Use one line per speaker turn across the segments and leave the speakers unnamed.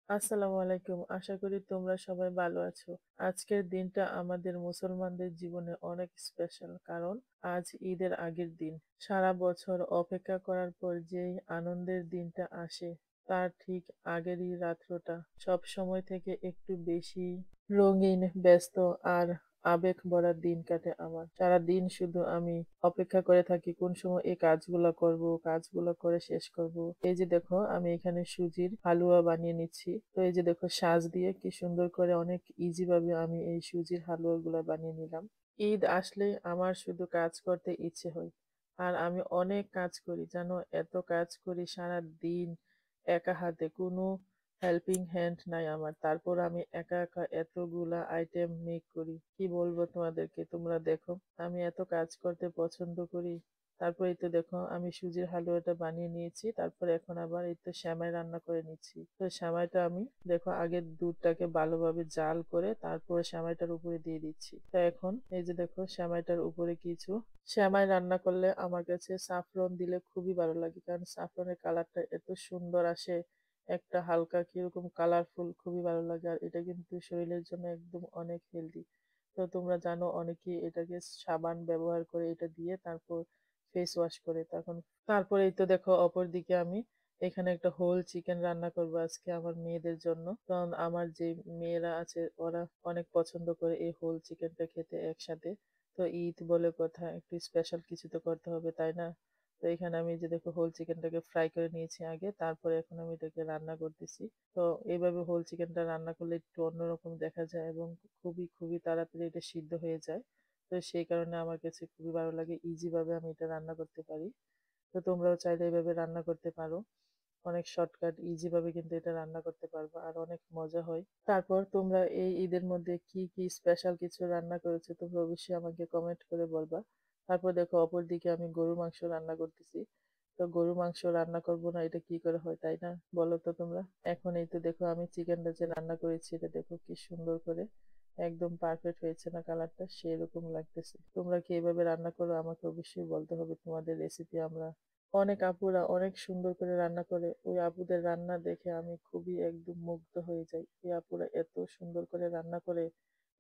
আসসালামু আলাইকুম। আশা করি তোমরা সবাই ভালো আছো। আজকের দিনটা আমাদের মুসলমানদের জীবনে অনেক স্পেশাল, কারণ আজ ঈদের আগের দিন। সারা বছর অপেক্ষা করার পর যেই আনন্দের দিনটা আসে, তার ঠিক আগেরই রাত্রটা সব সময় থেকে একটু বেশি রঙিন, ব্যস্ত আর আবেগ ভরা দিন কাটে আমার। সারাদিন শুধু আমি অপেক্ষা করে থাকি কোন সময় এই কাজগুলো করব, কাজগুলো করে শেষ করব। এই যে দেখো আমি এখানে সুজির হালুয়া বানিয়ে নিচ্ছি। তো এই যে দেখো সাজ দিয়ে কি সুন্দর করে অনেক ইজি ভাবে আমি এই সুজির হালুয়া গুলা বানিয়ে নিলাম। ঈদ আসলে আমার শুধু কাজ করতে ইচ্ছে হয়। আর আমি অনেক কাজ করি জানো, এত কাজ করি সারা দিন একা হাতে, কোনো হেল্পিং হ্যান্ড নাই আমার। তারপর আমি একা একা এতগুলা আইটেম মেক করি, কি বলবো তোমাদেরকে। তোমরা দেখো আমি এত কাজ করতে পছন্দ করি। তারপর এই তো দেখো আমি সুজির হালুয়াটা বানিয়ে নিয়েছি। তারপর এখন আবার এই তো সেমাই রান্না করে নিচ্ছি। তো সেমাইটা আমি দেখো আগে দুধটাকে ভালোভাবে জাল করে তারপরে সেমাইটার উপরে দিয়ে দিচ্ছি। তো এখন এই যে দেখো সেমাইটার উপরে কিছু সেমাই রান্না করলে আমার কাছে সাফরন দিলে খুবই ভালো লাগে, কারণ সাফরনের কালারটা এত সুন্দর আসে, একটা হালকা কিরকম কালারফুল, খুবই ভালো লাগে। আর এটা কিন্তু শরীরের জন্য একদম অনেক হেলদি। তো তোমরা জানো অনেকে এটাকে সাবান ব্যবহার করে এটা দিয়ে তারপর ফেস ওয়াশ করে। তখন তারপরে এই তো দেখো অপর দিকে আমি এখানে একটা হোল চিকেন রান্না করবো আজকে আমার মেয়েদের জন্য, কারণ আমার যে মেয়েরা আছে ওরা অনেক পছন্দ করে এই হোল চিকেনটা খেতে একসাথে। তো ঈদ বলে কথা, একটু স্পেশাল কিছু তো করতে হবে, তাই না? তো এখানে আমি যে দেখো হোল চিকেনটাকে ফ্রাই করে নিয়েছি আগে, তারপরে এখন আমি এটাকে রান্না করতেছি। তো এইভাবে হোল চিকেনটা রান্না করলে একটু অন্যরকম দেখা যায় এবং খুবই খুবই তাড়াতাড়ি এটা সিদ্ধ হয়ে যায়। তো সেই কারণে আমার কাছে খুবই ভালো লাগে, ইজি ভাবে আমি এটা রান্না করতে পারি। তো তোমরাও চাইলে এভাবে রান্না করতে পারো। অনেক শর্টকাট ইজি ভাবে কিন্তু এটা রান্না করতে পারবো আর অনেক মজা হয়। তারপর তোমরা এই ঈদের মধ্যে কি কি স্পেশাল কিছু রান্না করেছো তোমরা অবশ্যই আমাকে কমেন্ট করে বলবা। তারপর দেখো অপর দিকে আমি গরুর মাংস রান্না করতেছি। তো গরু মাংস রান্না করব না এটা কি করে হয়, তাই না? বলো তো তোমরা। এখন এই তো দেখো আমি চিকেনটা যে রান্না করেছি এটা দেখো কি সুন্দর করে একদম পারফেক্ট হয়েছে না, কালারটা সেরকম লাগতেছে। তোমরা কি এভাবে রান্না করো আমাকে অবশ্যই বলতে হবে তোমাদের রেসিপি। আমরা অনেক আপুরা অনেক সুন্দর করে রান্না করে, ওই আপুদের রান্না দেখে আমি খুবই একদম মুগ্ধ হয়ে যাই। এই আপুরা এত সুন্দর করে রান্না করে,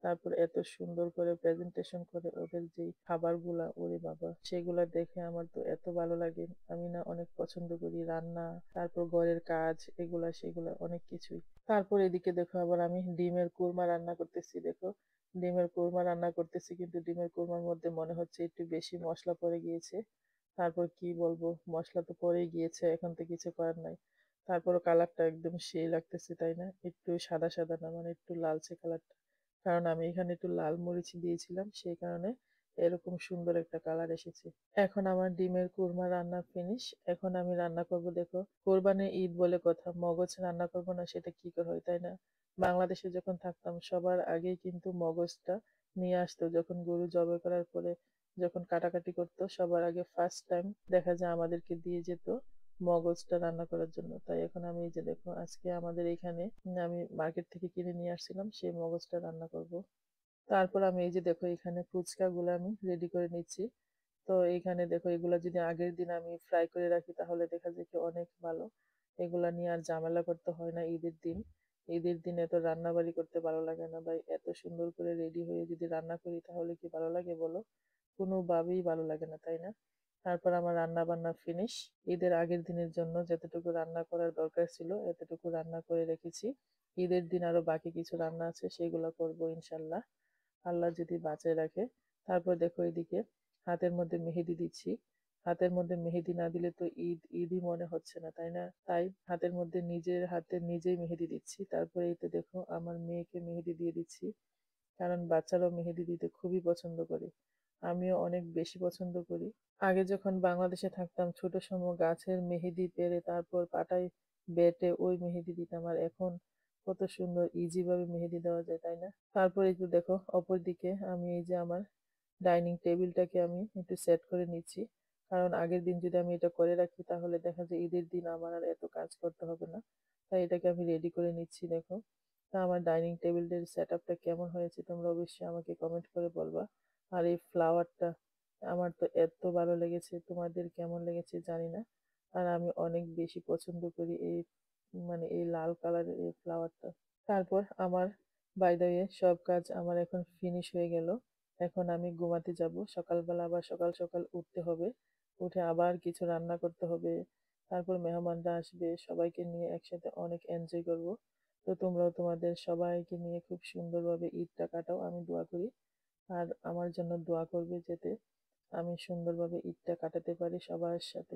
তারপর এত সুন্দর করে প্রেজেন্টেশন করে ওদের যেই খাবারগুলা, ওরে বাবা, সেগুলা দেখে আমার তো এত ভালো লাগে। আমি না অনেক পছন্দ করি রান্না, তারপর ঘরের কাজ, এগুলা সেগুলা অনেক কিছুই। তারপর এদিকে দেখো আবার আমি ডিমের কোরমা রান্না করতেছি। দেখো ডিমের কোরমা রান্না করতেছি, কিন্তু ডিমের কোরমার মধ্যে মনে হচ্ছে একটু বেশি মশলা পড়ে গিয়েছে। তারপর কি বলবো, মশলা তো পড়েই গিয়েছে, এখন তো কিছু করার নাই। তারপরও কালারটা একদম সেই লাগতেছে, তাই না? একটু সাদা সাদা না, মানে একটু লালচে কালারটা, কারণ আমি এখানে একটু লাল মরিচ দিয়েছিলাম সেই কারণে এরকম সুন্দর একটা কালার এসেছে। এখন আমার ডিমের কুরমা রান্না ফিনিশ। এখন আমি রান্না করব দেখো, কোরবানির ঈদ বলে কথা, মগজ রান্না করব না সেটা কি করে হয়, তাই না? বাংলাদেশে যখন থাকতাম সবার আগেই কিন্তু মগজটা নিয়ে আসতো, যখন গরু জবাই করার পরে যখন কাটাকাটি করতো সবার আগে ফার্স্ট টাইম দেখা যায় আমাদেরকে দিয়ে যেত মগজটা রান্না করার জন্য। তাই এখন আমি এই যে দেখো আজকে আমাদের এখানে আমি মার্কেট থেকে কিনে নিয়ে আসছিলাম সেই মগজটা রান্না করব। তারপর আমি এই যে দেখো এখানে ফুচকা গুলো আমি রেডি করে নিচ্ছি। তো এখানে দেখো এগুলা যদি আগের দিন আমি ফ্রাই করে রাখি তাহলে দেখা যায় কি অনেক ভালো, এগুলা নিয়ে আর ঝামেলা করতে হয় না ঈদের দিন। ঈদের দিন এত রান্না বাড়ি করতে ভালো লাগে না ভাই, এত সুন্দর করে রেডি হয়ে যদি রান্না করি তাহলে কি ভালো লাগে বলো? কোনোভাবেই ভালো লাগে না, তাই না? তারপর আমার রান্না বান্না ফিনিশ। ঈদের আগের দিনের জন্য যতটুকু রান্না করার দরকার ছিল এতটুকু রান্না করে রেখেছি। ঈদের দিন আরো বাকি কিছু রান্না আছে, সেগুলো করবো ইনশাল্লাহ, আল্লাহ যদি বাঁচায় রাখে। তারপর দেখো এদিকে হাতের মধ্যে মেহেদি দিচ্ছি। হাতের মধ্যে মেহেদি না দিলে তো ঈদ ঈদই মনে হচ্ছে না, তাই না? তাই হাতের মধ্যে নিজের হাতে নিজেই মেহেদি দিচ্ছি। তারপরে এই তো দেখো আমার মেয়েকে মেহেদি দিয়ে দিচ্ছি, কারণ বাচ্চারাও মেহেদি দিতে খুবই পছন্দ করে। আমিও অনেক বেশি পছন্দ করি। আগে যখন বাংলাদেশে থাকতাম ছোট সময় গাছের মেহেদি পেড়ে তারপর পাটায় বেটে ওই মেহেদি দিতাম, আর এখন কত সুন্দর ইজি ভাবে মেহেদি দেওয়া যায়, তাই না? তারপর একটু দেখো অপর দিকে আমি এই যে আমার ডাইনিং টেবিলটাকে আমি একটু সেট করে নিচ্ছি, কারণ আগের দিন যদি আমি এটা করে রাখি তাহলে দেখা যায় ঈদের দিন আমার আর এত কাজ করতে হবে না। তাই এটাকে আমি রেডি করে নিচ্ছি দেখো। তা আমার ডাইনিং টেবিলের সেট আপটা কেমন হয়েছে তোমরা অবশ্যই আমাকে কমেন্ট করে বলবা। আর এই ফ্লাওয়ারটা আমার তো এত ভালো লেগেছে, তোমাদের কেমন লেগেছে জানি না। আর আমি অনেক বেশি পছন্দ করি এই মানে এই লাল কালারের এই ফ্লাওয়ারটা। তারপর আমার বাই দ্য ওয়ে সব কাজ আমার এখন ফিনিশ হয়ে গেল। এখন আমি ঘুমাতে যাব। সকালবেলা আবার সকাল, সকাল উঠতে হবে। উঠে আবার কিছু রান্না করতে হবে। তারপর মেহমানরা আসবে। সবাইকে নিয়ে একসাথে অনেক এনজয় করব। তো তোমরাও তোমাদের সবাইকে নিয়ে খুব সুন্দরভাবে ঈদটা কাটাও আমি দোয়া করি। আর আমার জন্য দোয়া করবে যাতে আমি সুন্দরভাবে ঈদটা কাটাতে পারি সবার সাথে।